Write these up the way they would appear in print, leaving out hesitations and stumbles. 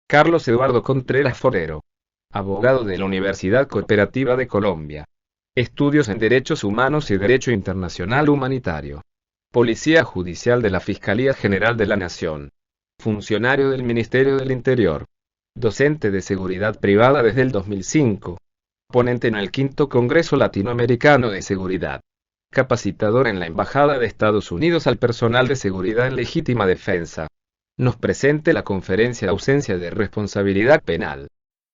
Carlos Eduardo Contreras Forero. Abogado de la Universidad Cooperativa de Colombia. Estudios en Derechos Humanos y Derecho Internacional Humanitario. Policía Judicial de la Fiscalía General de la Nación. Funcionario del Ministerio del Interior. Docente de Seguridad Privada desde el 2005. Ponente en el V Congreso Latinoamericano de Seguridad. Capacitador en la Embajada de Estados Unidos al personal de seguridad en legítima defensa. Nos presente la conferencia Ausencia de responsabilidad penal.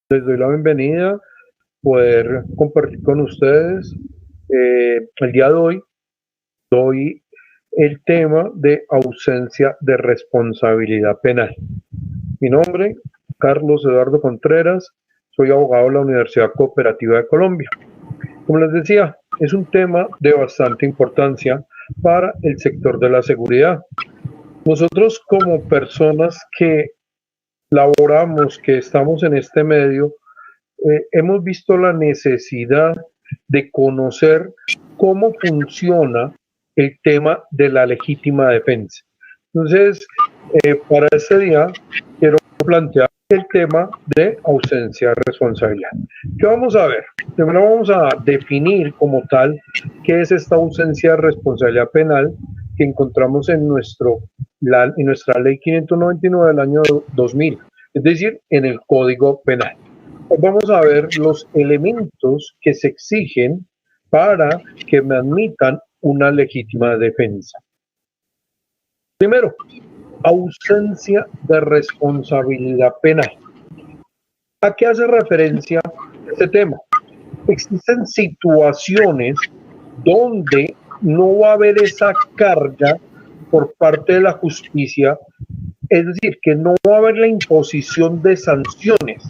Les doy la bienvenida, poder compartir con ustedes. El día de hoy doy el tema de ausencia de responsabilidad penal. Mi nombre, Carlos Eduardo Contreras, soy abogado de la Universidad Cooperativa de Colombia. Como les decía, es un tema de bastante importancia para el sector de la seguridad. Nosotros como personas que laboramos, que estamos en este medio, hemos visto la necesidad de conocer cómo funciona el tema de la legítima defensa. Entonces, para este día quiero plantear el tema de ausencia de responsabilidad. ¿Qué vamos a ver? Primero vamos a definir como tal qué es esta ausencia de responsabilidad penal que encontramos en nuestra ley 599 del año 2000, es decir, en el Código Penal. Vamos a ver los elementos que se exigen para que me admitan una legítima defensa. Primero, ausencia de responsabilidad penal. ¿A qué hace referencia este tema? Existen situaciones donde no va a haber esa carga por parte de la justicia, es decir, que no va a haber la imposición de sanciones.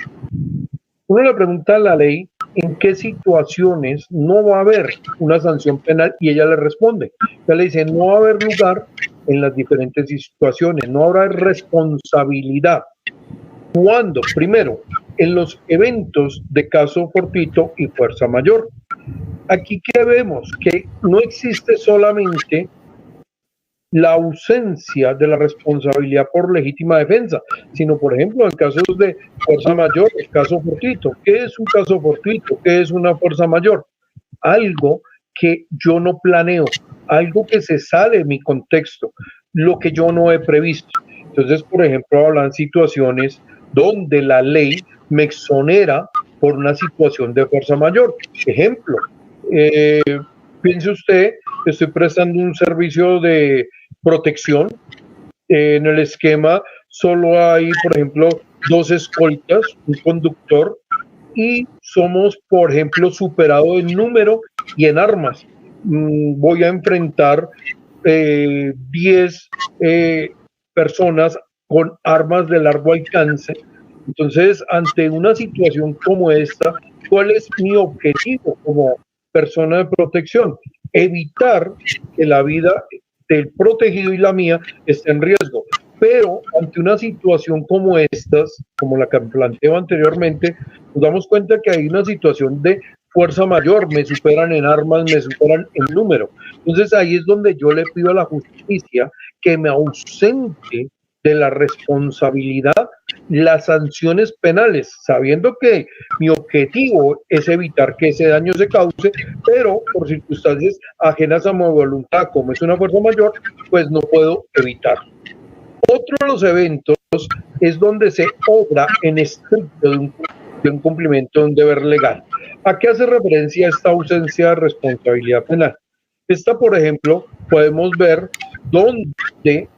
Uno le pregunta a la ley en qué situaciones no va a haber una sanción penal y ella le responde. Ella le dice, no va a haber lugar en las diferentes situaciones, no habrá responsabilidad. ¿Cuándo? Primero, en los eventos de caso fortuito y fuerza mayor. Aquí que vemos que no existe solamente la ausencia de la responsabilidad por legítima defensa, sino, por ejemplo, en casos de fuerza mayor, el caso fortuito. ¿Qué es un caso fortuito? ¿Qué es una fuerza mayor? Algo que yo no planeo, algo que se sale de mi contexto, lo que yo no he previsto. Entonces, por ejemplo, hablan situaciones donde la ley me exonera por una situación de fuerza mayor. Ejemplo, piense usted que estoy prestando un servicio de protección. En el esquema solo hay, por ejemplo, 2 escoltas, un conductor, y somos, por ejemplo, superados en número y en armas. Voy a enfrentar 10 personas con armas de largo alcance. Entonces, ante una situación como esta, ¿cuál es mi objetivo como persona de protección? Evitar que la vida del protegido y la mía esté en riesgo. Pero ante una situación como estas, como la que planteo anteriormente, nos damos cuenta que hay una situación de fuerza mayor, me superan en armas, me superan en número. Entonces ahí es donde yo le pido a la justicia que me ausente de la responsabilidad las sanciones penales, sabiendo que mi objetivo es evitar que ese daño se cause, pero por circunstancias ajenas a mi voluntad, como es una fuerza mayor, pues no puedo evitarlo. Otro de los eventos es donde se obra en estricto de un cumplimiento de un deber legal. ¿A qué hace referencia esta ausencia de responsabilidad penal? Esta, por ejemplo, podemos ver donde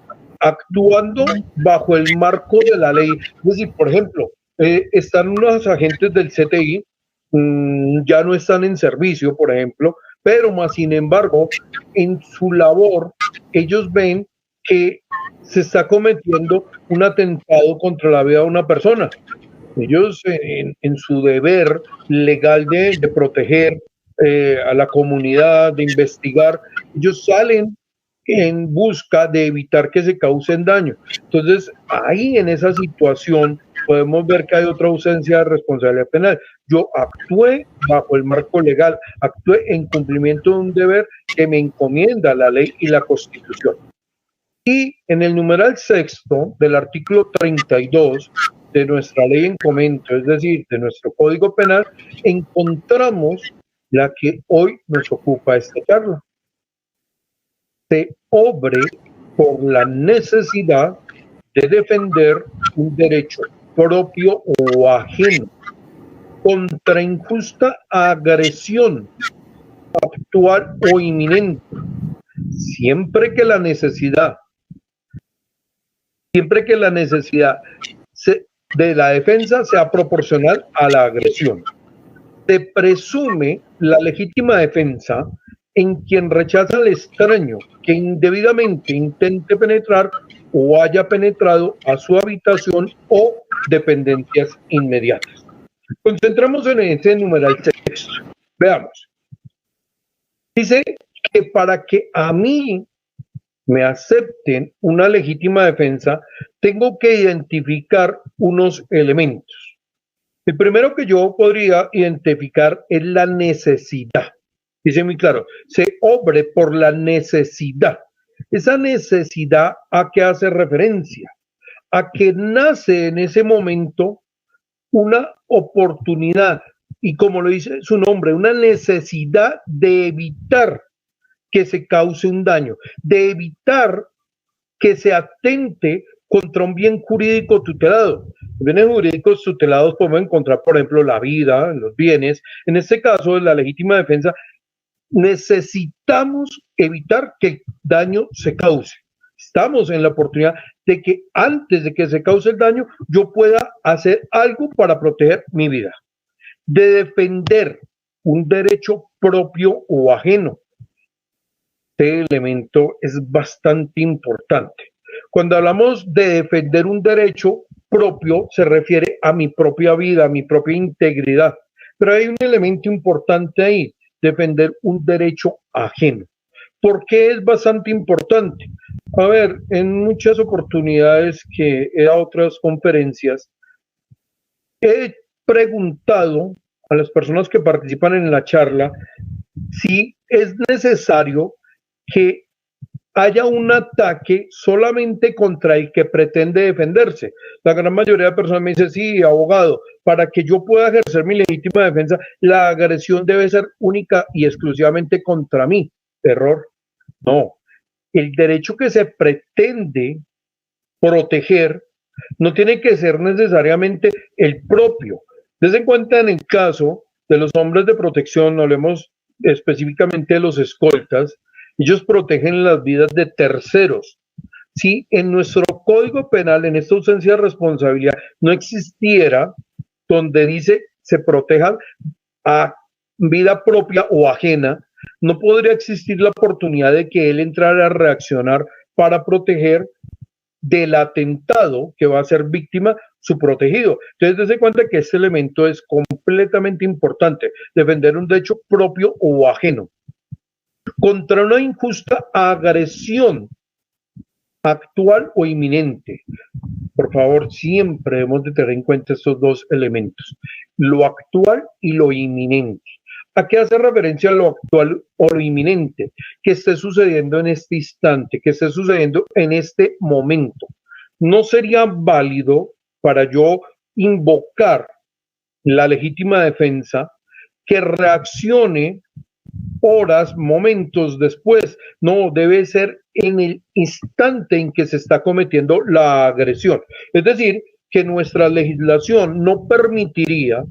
actuando bajo el marco de la ley, es decir, por ejemplo, están unos agentes del CTI, ya no están en servicio, por ejemplo, pero más sin embargo, en su labor, ellos ven que se está cometiendo un atentado contra la vida de una persona. Ellos, en su deber legal de proteger a la comunidad, de investigar, ellos salen en busca de evitar que se causen daño. Entonces, ahí en esa situación podemos ver que hay otra ausencia de responsabilidad penal. Yo actué bajo el marco legal, actué en cumplimiento de un deber que me encomienda la ley y la Constitución. Y en el numeral sexto del artículo 32 de nuestra ley en comento, es decir, de nuestro Código Penal, encontramos la que hoy nos ocupa esta charla. Se obre por la necesidad de defender un derecho propio o ajeno contra injusta agresión actual o inminente, siempre que la necesidad de la defensa sea proporcional a la agresión. Se presume la legítima defensa en quien rechaza al extraño que indebidamente intente penetrar o haya penetrado a su habitación o dependencias inmediatas. Concentramos en ese numeral texto. Veamos. Dice que para que a mí me acepten una legítima defensa, tengo que identificar unos elementos. El primero que yo podría identificar es la necesidad. Dice muy claro, se obre por la necesidad. Esa necesidad, ¿a qué hace referencia? A que nace en ese momento una oportunidad y, como lo dice su nombre, una necesidad de evitar que se cause un daño, de evitar que se atente contra un bien jurídico tutelado. Bienes jurídicos tutelados podemos encontrar, por ejemplo, la vida, los bienes. En este caso, la legítima defensa, necesitamos evitar que el daño se cause. Estamos en la oportunidad de que antes de que se cause el daño, yo pueda hacer algo para proteger mi vida, de defender un derecho propio o ajeno. Este elemento es bastante importante. Cuando hablamos de defender un derecho propio, se refiere a mi propia vida, a mi propia integridad. Pero hay un elemento importante ahí, defender un derecho ajeno. ¿Por qué es bastante importante? A ver, en muchas oportunidades que he dado otras conferencias, he preguntado a las personas que participan en la charla si es necesario que haya un ataque solamente contra el que pretende defenderse. La gran mayoría de personas me dice, sí, abogado, para que yo pueda ejercer mi legítima defensa, la agresión debe ser única y exclusivamente contra mí. Error. No. El derecho que se pretende proteger no tiene que ser necesariamente el propio. Dense en cuenta en el caso de los hombres de protección, hablemos específicamente de los escoltas, ellos protegen las vidas de terceros. Si en nuestro Código Penal, en esta ausencia de responsabilidad, no existiera donde dice se proteja a vida propia o ajena, no podría existir la oportunidad de que él entrara a reaccionar para proteger del atentado que va a ser víctima su protegido. Entonces, dése cuenta que este elemento es completamente importante, defender un derecho propio o ajeno contra una injusta agresión actual o inminente. Por favor, siempre debemos de tener en cuenta estos dos elementos, lo actual y lo inminente. ¿A qué hace referencia lo actual o lo inminente? Que esté sucediendo en este instante, que esté sucediendo en este momento. No sería válido para yo invocar la legítima defensa que reaccione horas, momentos después. No, debe ser en el instante en que se está cometiendo la agresión. Es decir, que nuestra legislación no permitiría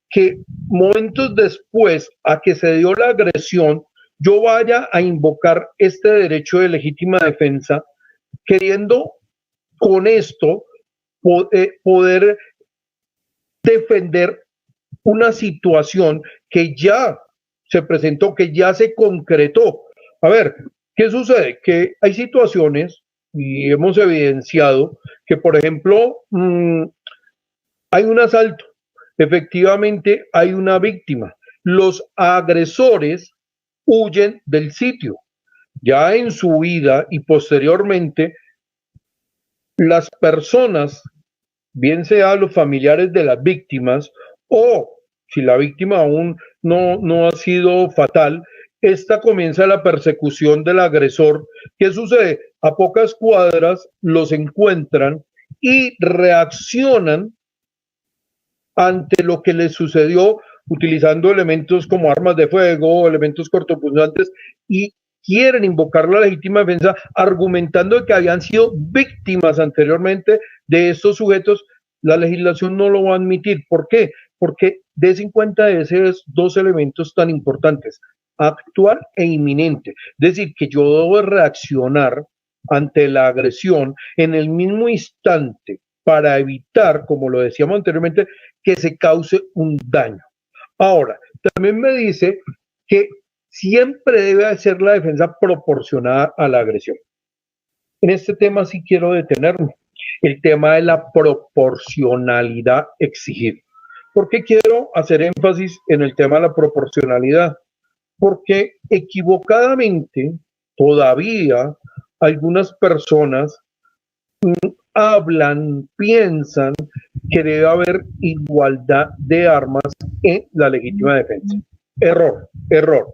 que momentos después a que se dio la agresión, yo vaya a invocar este derecho de legítima defensa, queriendo con esto poder defender una situación que ya se presentó, que ya se concretó. A ver, ¿qué sucede? Que hay situaciones, y hemos evidenciado, que por ejemplo, hay un asalto, efectivamente hay una víctima, los agresores huyen del sitio. Ya en su vida y posteriormente, las personas, bien sea los familiares de las víctimas o si la víctima aún no ha sido fatal, esta comienza la persecución del agresor. ¿Qué sucede? A pocas cuadras los encuentran y reaccionan ante lo que les sucedió utilizando elementos como armas de fuego, elementos cortopunzantes, y quieren invocar la legítima defensa argumentando que habían sido víctimas anteriormente de estos sujetos, la legislación no lo va a admitir. ¿Por qué? Porque des en cuenta de esos dos elementos tan importantes, actual e inminente. Es decir, que yo debo reaccionar ante la agresión en el mismo instante para evitar, como lo decíamos anteriormente, que se cause un daño. Ahora, también me dice que siempre debe hacer la defensa proporcionada a la agresión. En este tema sí quiero detenerme. El tema de la proporcionalidad exigida. ¿Por qué quiero hacer énfasis en el tema de la proporcionalidad? Porque equivocadamente todavía algunas personas hablan, piensan que debe haber igualdad de armas en la legítima defensa. Error, error.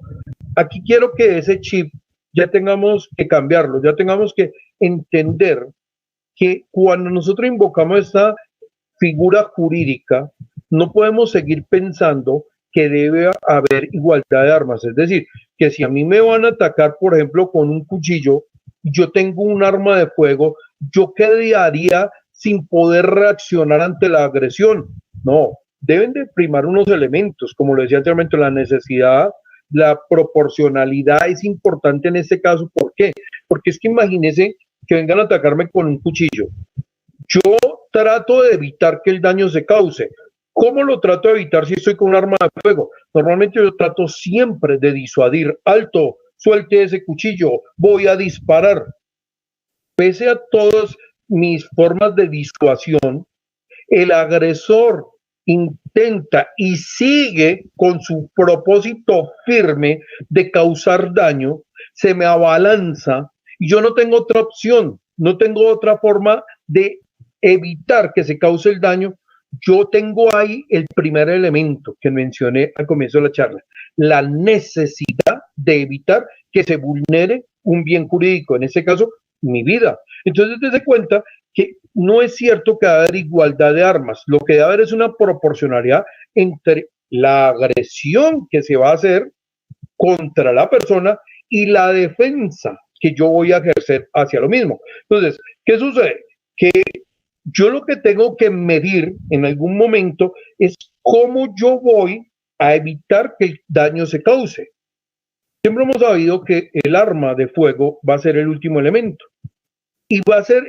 Aquí quiero que ese chip ya tengamos que cambiarlo, ya tengamos que entender que cuando nosotros invocamos esta figura jurídica, no podemos seguir pensando que debe haber igualdad de armas. Es decir, que si a mí me van a atacar, por ejemplo, con un cuchillo, yo tengo un arma de fuego, ¿yo quedaría sin poder reaccionar ante la agresión? No, deben de primar unos elementos, como lo decía anteriormente, la necesidad, la proporcionalidad es importante en este caso. ¿Por qué? Porque es que imagínense que vengan a atacarme con un cuchillo. Yo trato de evitar que el daño se cause. ¿Cómo lo trato de evitar si estoy con un arma de fuego? Normalmente yo trato siempre de disuadir. Alto, suelte ese cuchillo, voy a disparar. Pese a todas mis formas de disuasión, el agresor intenta y sigue con su propósito firme de causar daño, se me abalanza y yo no tengo otra opción, no tengo otra forma de evitar que se cause el daño. Yo tengo ahí el primer elemento que mencioné al comienzo de la charla, la necesidad de evitar que se vulnere un bien jurídico, en este caso, mi vida. Entonces, desde cuenta que no es cierto que va a haber igualdad de armas, lo que debe haber es una proporcionalidad entre la agresión que se va a hacer contra la persona y la defensa que yo voy a ejercer hacia lo mismo. Entonces, ¿qué sucede? Que yo lo que tengo que medir en algún momento es cómo yo voy a evitar que el daño se cause. Siempre hemos sabido que el arma de fuego va a ser el último elemento y va a ser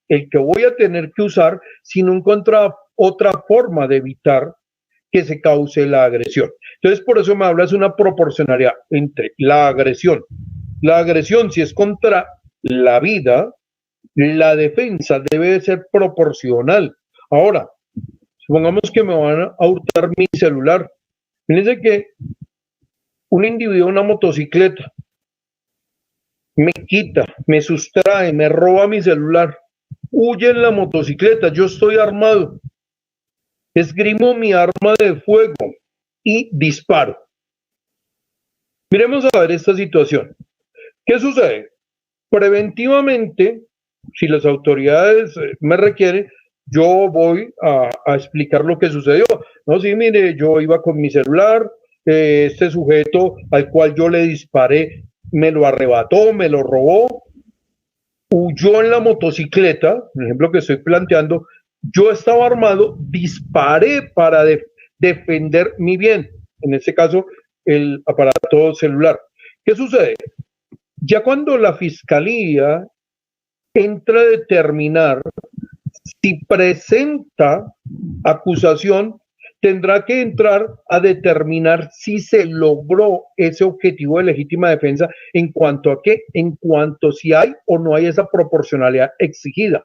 el que voy a tener que usar si no encuentro otra forma de evitar que se cause la agresión. Entonces, por eso me hablas de una proporcionalidad entre la agresión. La agresión, si es contra la vida, la defensa debe ser proporcional. Ahora, supongamos que me van a hurtar mi celular. Fíjense que un individuo en una motocicleta me quita, me sustrae, me roba mi celular, huye en la motocicleta, yo estoy armado, esgrimo mi arma de fuego y disparo. Miremos a ver esta situación. ¿Qué sucede? Preventivamente, si las autoridades me requieren, yo voy a explicar lo que sucedió. No, sí, mire, yo iba con mi celular, este sujeto al cual yo le disparé me lo arrebató, me lo robó, huyó en la motocicleta, el ejemplo que estoy planteando, yo estaba armado, disparé para defender mi bien, en este caso el aparato celular. ¿Qué sucede? Ya cuando la fiscalía entra a determinar si presenta acusación, tendrá que entrar a determinar si se logró ese objetivo de legítima defensa en cuanto a qué, en cuanto si hay o no hay esa proporcionalidad exigida.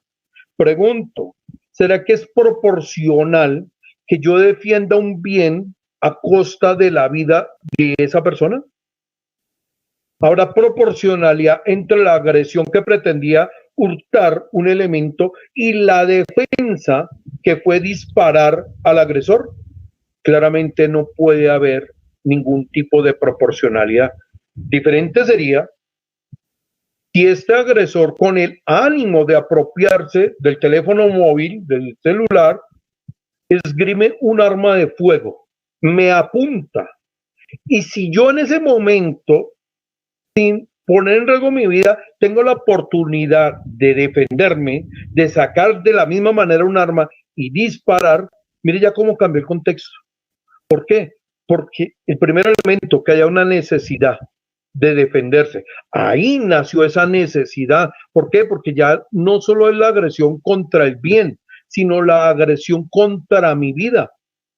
Pregunto, ¿será que es proporcional que yo defienda un bien a costa de la vida de esa persona? ¿Habrá proporcionalidad entre la agresión que pretendía hurtar un elemento y la defensa que fue disparar al agresor? Claramente no puede haber ningún tipo de proporcionalidad. Diferente sería si este agresor, con el ánimo de apropiarse del teléfono móvil, del celular, esgrime un arma de fuego, me apunta, y si yo en ese momento, sin poner en riesgo mi vida, tengo la oportunidad de defenderme, de sacar de la misma manera un arma y disparar, mire ya cómo cambió el contexto. ¿Por qué? Porque el primer elemento, que haya una necesidad de defenderse, ahí nació esa necesidad. ¿Por qué? Porque ya no solo es la agresión contra el bien, sino la agresión contra mi vida.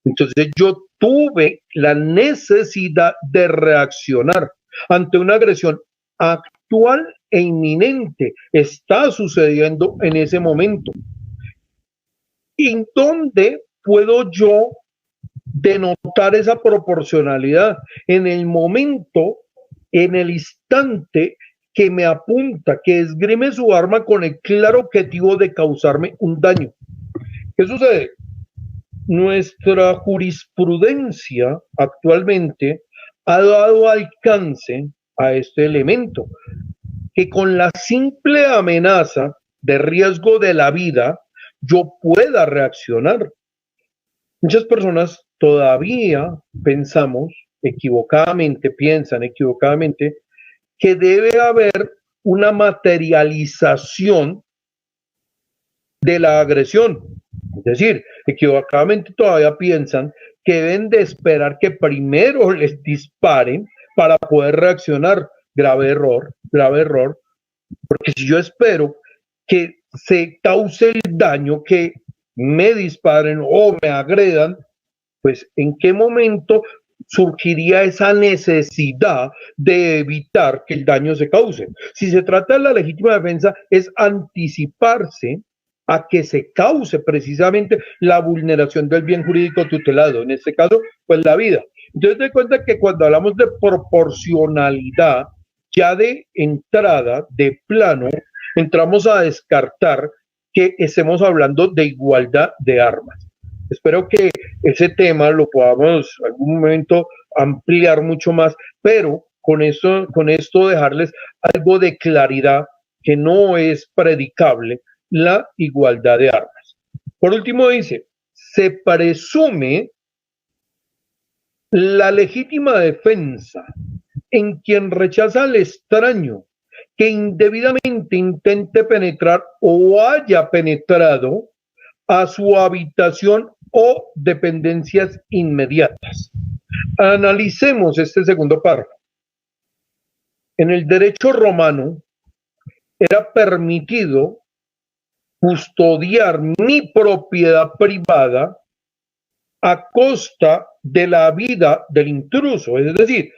Entonces yo tuve la necesidad de reaccionar ante una agresión actual e inminente. Está sucediendo en ese momento. ¿Y dónde puedo yo denotar esa proporcionalidad? En el momento, en el instante que me apunta, que esgrime su arma con el claro objetivo de causarme un daño. ¿Qué sucede? Nuestra jurisprudencia actualmente ha dado alcance a este elemento, que con la simple amenaza de riesgo de la vida yo pueda reaccionar. Muchas personas todavía piensan equivocadamente que debe haber una materialización de la agresión. Es decir, equivocadamente todavía piensan que deben de esperar que primero les disparen para poder reaccionar. Grave error, porque si yo espero que se cause el daño, que me disparen o me agredan, pues ¿en qué momento surgiría esa necesidad de evitar que el daño se cause? Si se trata de la legítima defensa, es anticiparse a que se cause precisamente la vulneración del bien jurídico tutelado, en este caso, pues la vida. Entonces, te cuenta que cuando hablamos de proporcionalidad, ya de entrada, de plano, entramos a descartar que estemos hablando de igualdad de armas. Espero que ese tema lo podamos en algún momento ampliar mucho más, pero con esto dejarles algo de claridad, que no es predicable la igualdad de armas. Por último dice, se presume la legítima defensa en quien rechaza al extraño que indebidamente intente penetrar o haya penetrado a su habitación o dependencias inmediatas. Analicemos este segundo párrafo. En el derecho romano era permitido custodiar mi propiedad privada a costa de la vida del intruso. Es decir,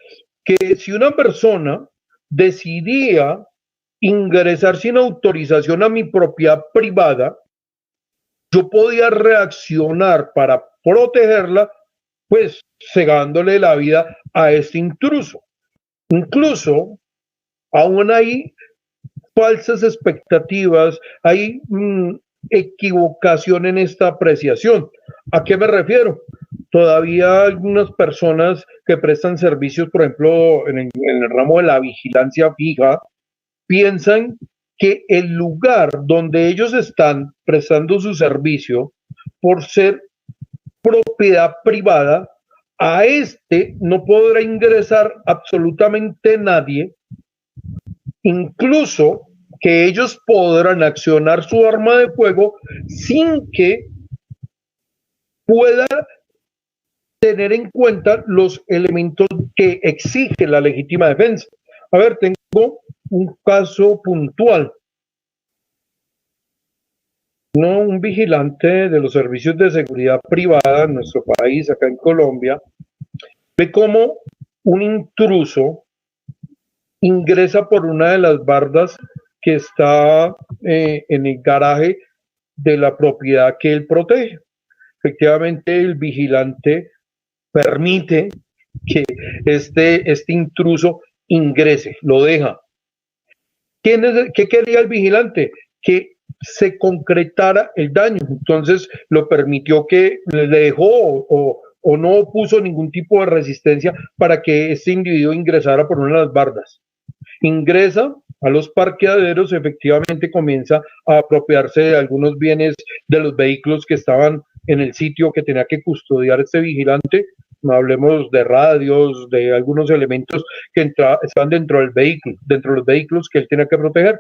que si una persona decidía ingresar sin autorización a mi propiedad privada, yo podía reaccionar para protegerla, pues cegándole la vida a este intruso. Incluso, aún hay falsas expectativas, hay equivocación en esta apreciación. ¿A qué me refiero? Todavía algunas personas que prestan servicios, por ejemplo, en el ramo de la vigilancia fija, piensan que el lugar donde ellos están prestando su servicio, por ser propiedad privada, a este no podrá ingresar absolutamente nadie, incluso que ellos podrán accionar su arma de fuego sin que pueda tener en cuenta los elementos que exige la legítima defensa. A ver, tengo un caso puntual. No, un vigilante de los servicios de seguridad privada en nuestro país, acá en Colombia, ve cómo un intruso ingresa por una de las bardas que está en el garaje de la propiedad que él protege. Efectivamente, el vigilante permite que este intruso ingrese, lo deja. ¿Qué quería el vigilante? Que se concretara el daño. Entonces lo permitió, que le dejó o no puso ningún tipo de resistencia para que este individuo ingresara por una de las bardas. Ingresa a los parqueaderos, efectivamente comienza a apropiarse de algunos bienes de los vehículos que estaban en el sitio que tenía que custodiar este vigilante. No hablemos de radios, de algunos elementos que estaban dentro del vehículo, dentro de los vehículos que él tenía que proteger.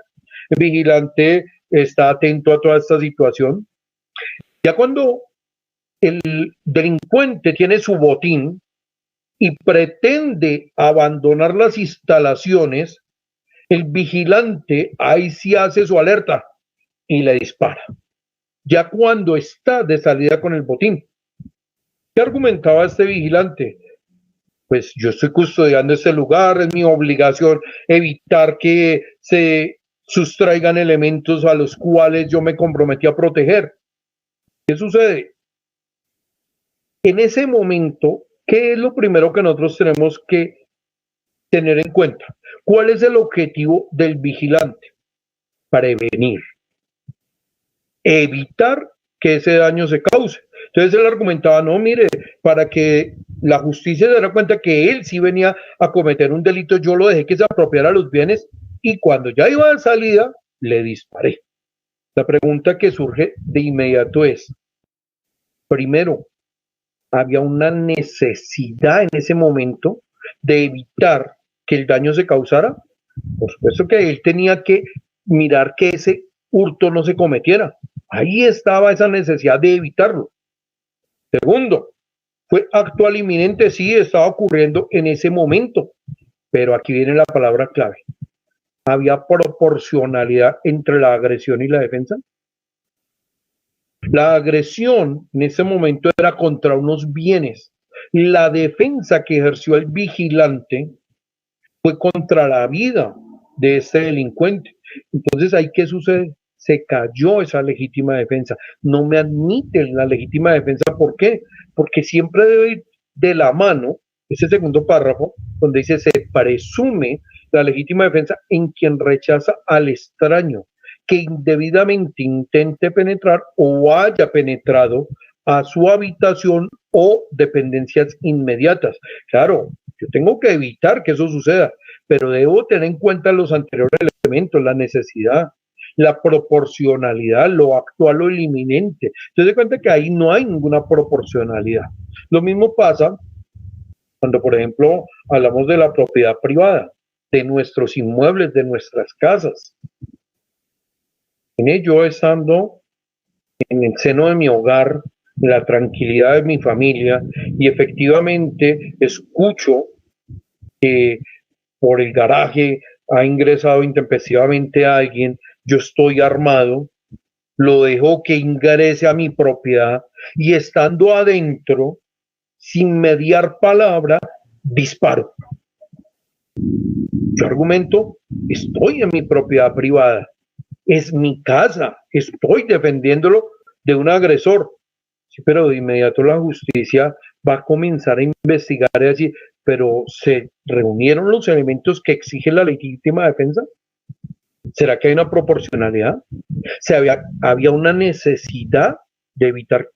El vigilante está atento a toda esta situación. Ya cuando el delincuente tiene su botín y pretende abandonar las instalaciones, el vigilante ahí sí hace su alerta y le dispara. Ya cuando está de salida con el botín. ¿Qué argumentaba este vigilante? Pues yo estoy custodiando este lugar, es mi obligación evitar que se sustraigan elementos a los cuales yo me comprometí a proteger. ¿Qué sucede? En ese momento, ¿qué es lo primero que nosotros tenemos que tener en cuenta? ¿Cuál es el objetivo del vigilante? Prevenir, evitar que ese daño se cause. Entonces él argumentaba, no, mire, para que la justicia se diera cuenta que él sí venía a cometer un delito, yo lo dejé que se apropiara los bienes y cuando ya iba de salida, le disparé. La pregunta que surge de inmediato es, primero, había una necesidad en ese momento de evitar que el daño se causara. Por supuesto que él tenía que mirar que ese hurto no se cometiera. Ahí estaba esa necesidad de evitarlo. Segundo, fue actual inminente, sí, estaba ocurriendo en ese momento, pero aquí viene la palabra clave. ¿Había proporcionalidad entre la agresión y la defensa? La agresión en ese momento era contra unos bienes. La defensa que ejerció el vigilante fue contra la vida de este delincuente. Entonces, ¿ahí qué sucede? Se cayó esa legítima defensa. No me admiten la legítima defensa. ¿Por qué? Porque siempre debe ir de la mano ese segundo párrafo donde dice se presume la legítima defensa en quien rechaza al extraño que indebidamente intente penetrar o haya penetrado a su habitación o dependencias inmediatas. Claro, yo tengo que evitar que eso suceda, pero debo tener en cuenta los anteriores elementos, la necesidad, la proporcionalidad, lo actual o el inminente. Entonces, se cuenta que ahí no hay ninguna proporcionalidad. Lo mismo pasa cuando, por ejemplo, hablamos de la propiedad privada, de nuestros inmuebles, de nuestras casas. Yo estando en el seno de mi hogar, en la tranquilidad de mi familia, y efectivamente escucho que por el garaje ha ingresado intempestivamente alguien, yo estoy armado, lo dejo que ingrese a mi propiedad y estando adentro, sin mediar palabra, disparo. Yo argumento, estoy en mi propiedad privada, es mi casa, estoy defendiéndolo de un agresor. Sí, pero de inmediato la justicia va a comenzar a investigar y decir, pero ¿se reunieron los elementos que exige la legítima defensa? ¿Será que hay una proporcionalidad? ¿Había una necesidad de evitar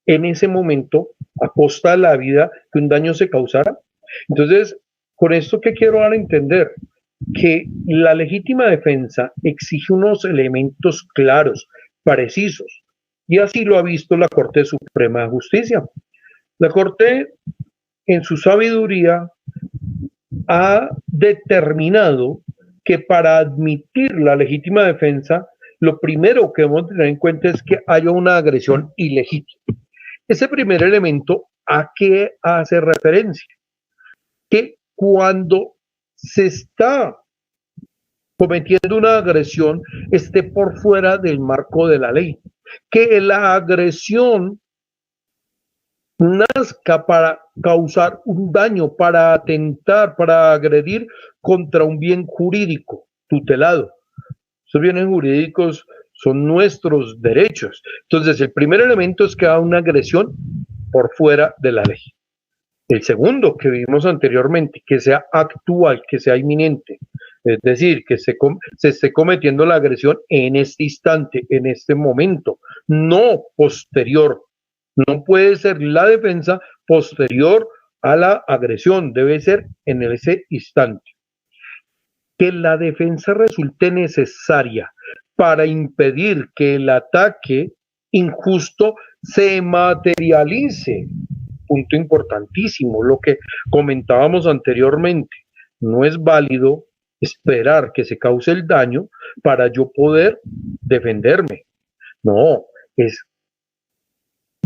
en ese momento, a costa de la vida, que un daño se causara? Entonces, con esto que quiero dar a entender, que la legítima defensa exige unos elementos claros, precisos, y así lo ha visto la Corte Suprema de Justicia. La Corte, en su sabiduría, ha determinado que para admitir la legítima defensa, lo primero que debemos tener en cuenta es que haya una agresión ilegítima. Ese primer elemento, ¿a qué hace referencia? Que cuando se está cometiendo una agresión esté por fuera del marco de la ley, que la agresión nazca para causar un daño, para atentar, para agredir contra un bien jurídico tutelado. Esos bienes jurídicos son nuestros derechos. Entonces, el primer elemento es que haga una agresión por fuera de la ley. El segundo, que vimos anteriormente, que sea actual, que sea inminente, es decir, que se esté cometiendo la agresión en este instante, en este momento, no posterior. No puede ser la defensa posterior a la agresión, debe ser en ese instante. Que la defensa resulte necesaria para impedir que el ataque injusto se materialice. Punto importantísimo, lo que comentábamos anteriormente. No es válido esperar que se cause el daño para yo poder defenderme. No, es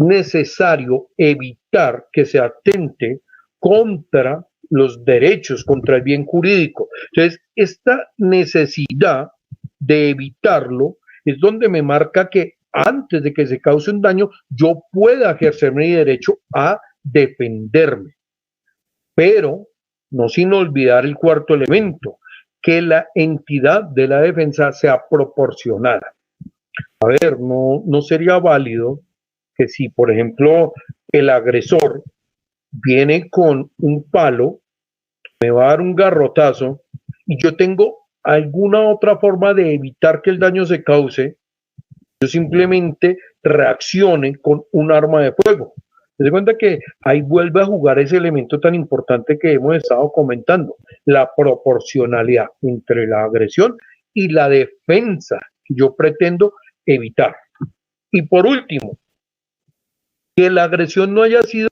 necesario evitar que se atente contra los derechos, contra el bien jurídico. Entonces, esta necesidad de evitarlo es donde me marca que antes de que se cause un daño, yo pueda ejercer mi derecho a defenderme. Pero no sin olvidar el cuarto elemento, que la entidad de la defensa sea proporcionada. A ver, no sería válido que si, por ejemplo, el agresor viene con un palo, me va a dar un garrotazo y yo tengo alguna otra forma de evitar que el daño se cause, yo simplemente reaccione con un arma de fuego. Se da cuenta que ahí vuelve a jugar ese elemento tan importante que hemos estado comentando, la proporcionalidad entre la agresión y la defensa que yo pretendo evitar. Y por último, que la agresión no haya sido,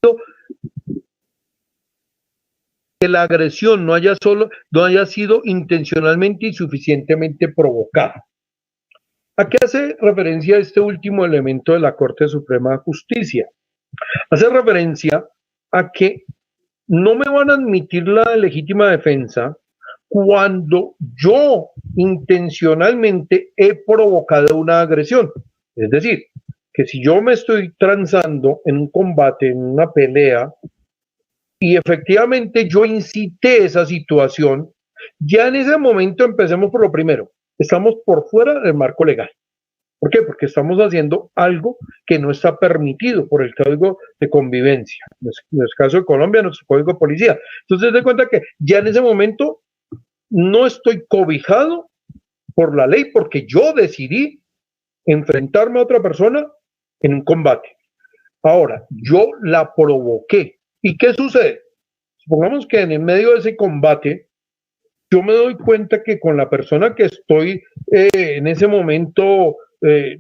que la agresión no haya sido intencionalmente y suficientemente provocada. ¿A qué hace referencia este último elemento de la Corte Suprema de Justicia? Hace referencia a que no me van a admitir la legítima defensa cuando yo intencionalmente he provocado una agresión. Es decir, que si yo me estoy transando en un combate, en una pelea, y efectivamente yo incité esa situación, ya en ese momento empecemos por lo primero. Estamos por fuera del marco legal. ¿Por qué? Porque estamos haciendo algo que no está permitido por el Código de Convivencia. En el caso de Colombia, nuestro Código de Policía. Entonces, de cuenta que ya en ese momento no estoy cobijado por la ley porque yo decidí enfrentarme a otra persona en un combate. Ahora, yo la provoqué. ¿Y qué sucede? Supongamos que en el medio de ese combate yo me doy cuenta que con la persona que estoy en ese momento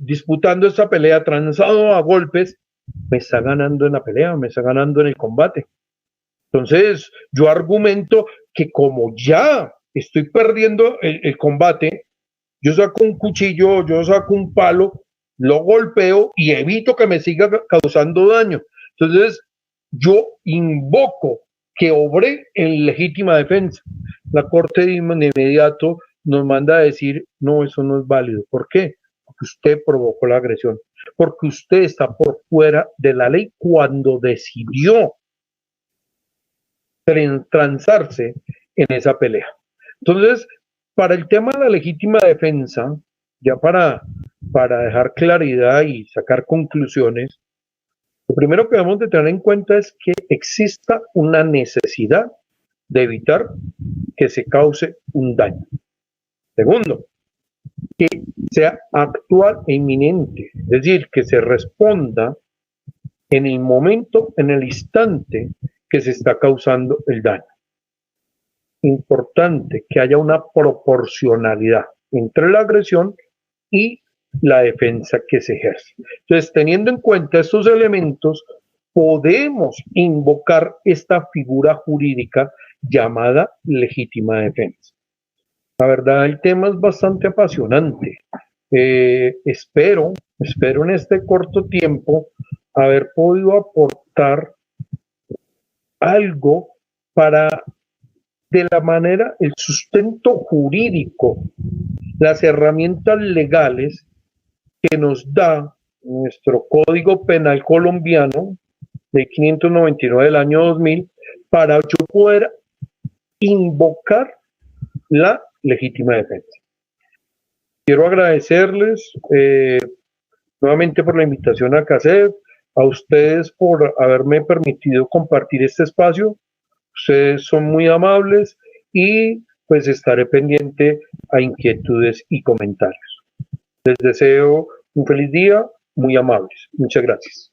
disputando esta pelea, transado a golpes, me está ganando en la pelea, me está ganando en el combate. Entonces, yo argumento que como ya estoy perdiendo el combate, yo saco un cuchillo, yo saco un palo, lo golpeo y evito que me siga causando daño. Entonces, yo invoco que obré en legítima defensa. La Corte de inmediato nos manda a decir, no, eso no es válido. ¿Por qué? Porque usted provocó la agresión, porque usted está por fuera de la ley cuando decidió transarse en esa pelea. Entonces, para el tema de la legítima defensa, ya para dejar claridad y sacar conclusiones, lo primero que debemos de tener en cuenta es que exista una necesidad de evitar que se cause un daño. Segundo, que sea actual e inminente, es decir, que se responda en el momento, en el instante que se está causando el daño. Importante que haya una proporcionalidad entre la agresión y la defensa que se ejerce. Entonces, teniendo en cuenta estos elementos, podemos invocar esta figura jurídica llamada legítima defensa. La verdad, el tema es bastante apasionante. Espero en este corto tiempo haber podido aportar algo para, de la manera, el sustento jurídico, las herramientas legales que nos da nuestro Código Penal colombiano de 599 del año 2000 para yo poder invocar la legítima defensa. Quiero agradecerles nuevamente por la invitación a CACEF, a ustedes por haberme permitido compartir este espacio. Ustedes son muy amables y pues estaré pendiente a inquietudes y comentarios. Les deseo un feliz día, muy amables. Muchas gracias.